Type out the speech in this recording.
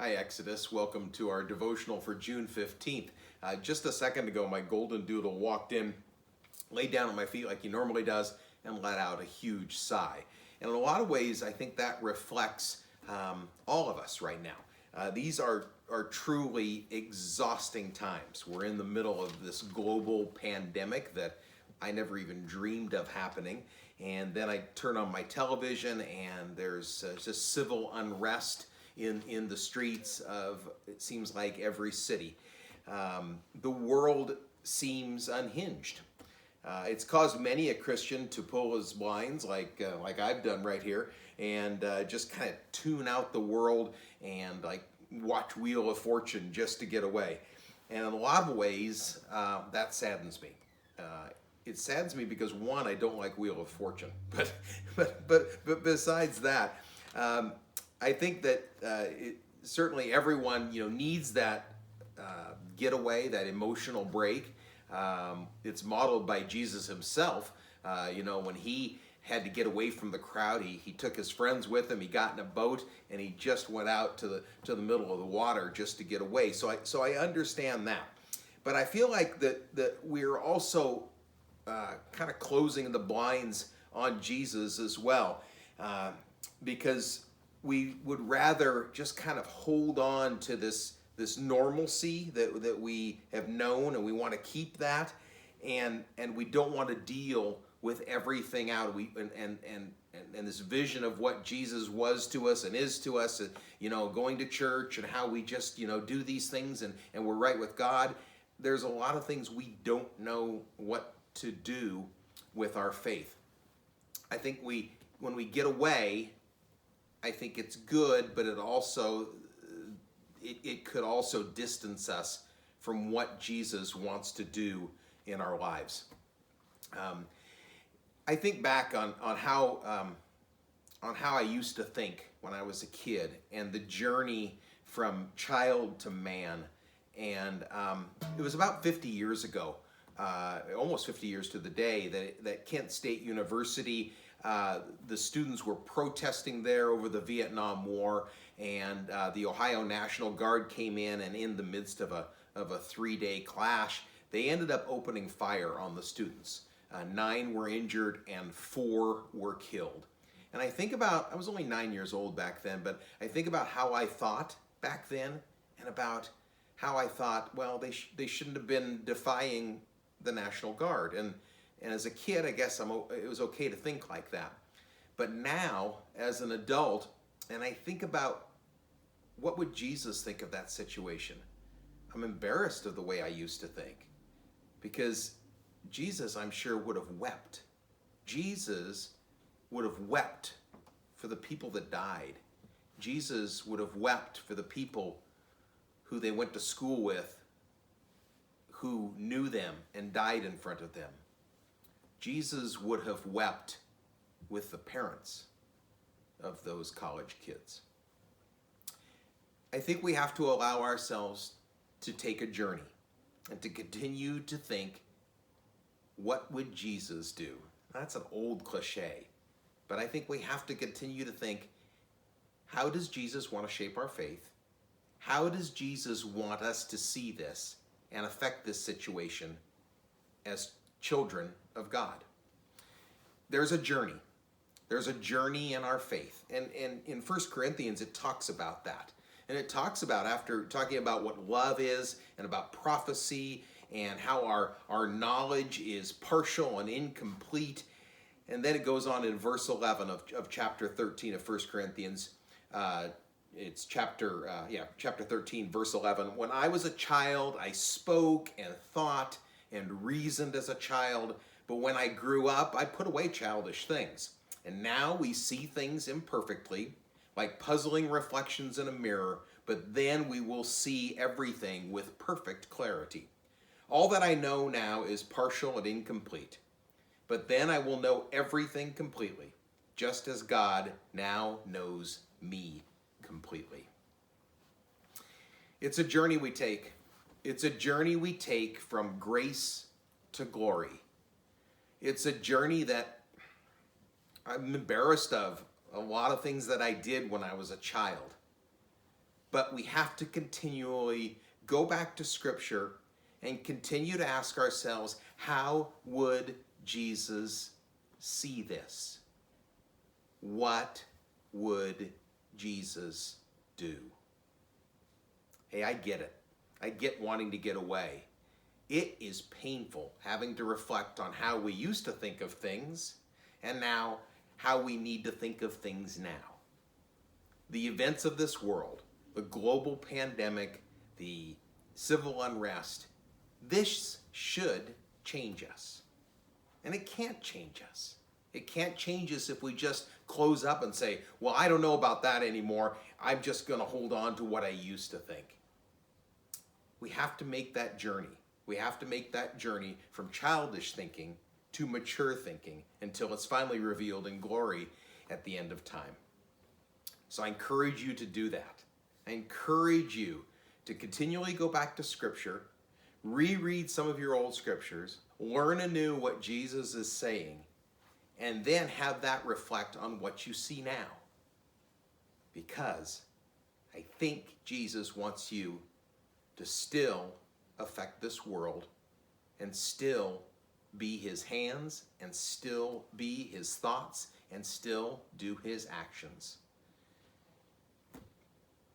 Hi, Exodus. Welcome to our devotional for June 15th. Just a second ago, my golden doodle walked in, laid down at my feet like he normally does, and let out a huge sigh. And in a lot of ways, I think that reflects all of us right now. These are truly exhausting times. We're in the middle of this global pandemic that I never even dreamed of happening. And then I turn on my television and there's just civil unrest in the streets of, it seems like, every city. The world seems unhinged. It's caused many a Christian to pull his blinds, like I've done right here, and just kind of tune out the world and like watch Wheel of Fortune just to get away. And in a lot of ways, that saddens me. It saddens me because, one, I don't like Wheel of Fortune, but besides that, I think that certainly everyone needs that getaway, that emotional break. It's modeled by Jesus himself. When he had to get away from the crowd, he took his friends with him. He got in a boat and he just went out to the middle of the water just to get away. So I understand that, but I feel like that we're also kind of closing the blinds on Jesus as well, because we would rather just kind of hold on to this normalcy that we have known, and we want to keep that, and we don't want to deal with everything out. And this vision of what Jesus was to us and is to us, going to church and how we just do these things and we're right with God. There's a lot of things we don't know what to do with our faith. I think when we get away, I think it's good, but it could also distance us from what Jesus wants to do in our lives. I think back on how I used to think when I was a kid, and the journey from child to man. And it was about 50 years ago, almost 50 years to the day, that Kent State University, the students were protesting there over the Vietnam War, and the Ohio National Guard came in, and in the midst of a 3-day clash, they ended up opening fire on the students. 9 were injured and 4 were killed. And I was only 9 years old back then, but I think about how I thought back then, and about how I thought, well, they shouldn't have been defying the National Guard. And as a kid, I guess it was okay to think like that. But now, as an adult, and I think about what would Jesus think of that situation, I'm embarrassed of the way I used to think. Because Jesus, I'm sure, would have wept. Jesus would have wept for the people that died. Jesus would have wept for the people who they went to school with, who knew them and died in front of them. Jesus would have wept with the parents of those college kids. I think we have to allow ourselves to take a journey and to continue to think, what would Jesus do? That's an old cliche, but I think we have to continue to think, how does Jesus want to shape our faith? How does Jesus want us to see this and affect this situation as children of God? There's a journey. There's a journey in our faith. And in 1 Corinthians, it talks about that. And it talks about, after talking about what love is and about prophecy and how our knowledge is partial and incomplete. And then it goes on in verse 11 of chapter 13 of 1 Corinthians. It's chapter 13, verse 11. When I was a child, I spoke and thought and reasoned as a child. But when I grew up, I put away childish things. And now we see things imperfectly, like puzzling reflections in a mirror, but then we will see everything with perfect clarity. All that I know now is partial and incomplete, but then I will know everything completely, just as God now knows me completely. It's a journey we take. It's a journey we take from grace to glory. It's a journey that I'm embarrassed of, a lot of things that I did when I was a child. but we have to continually go back to Scripture and continue to ask ourselves, how would Jesus see this? What would Jesus do? Hey, I get it. I get wanting to get away. It is painful having to reflect on how we used to think of things and now how we need to think of things now. The events of this world, the global pandemic, the civil unrest, this should change us. And it can't change us. It can't change us if we just close up and say, well, I don't know about that anymore. I'm just going to hold on to what I used to think. We have to make that journey. We have to make that journey from childish thinking to mature thinking until it's finally revealed in glory at the end of time. So I encourage you to do that. I encourage you to continually go back to Scripture, reread some of your old Scriptures, learn anew what Jesus is saying, and then have that reflect on what you see now. Because I think Jesus wants you to still affect this world and still be his hands and still be his thoughts and still do his actions.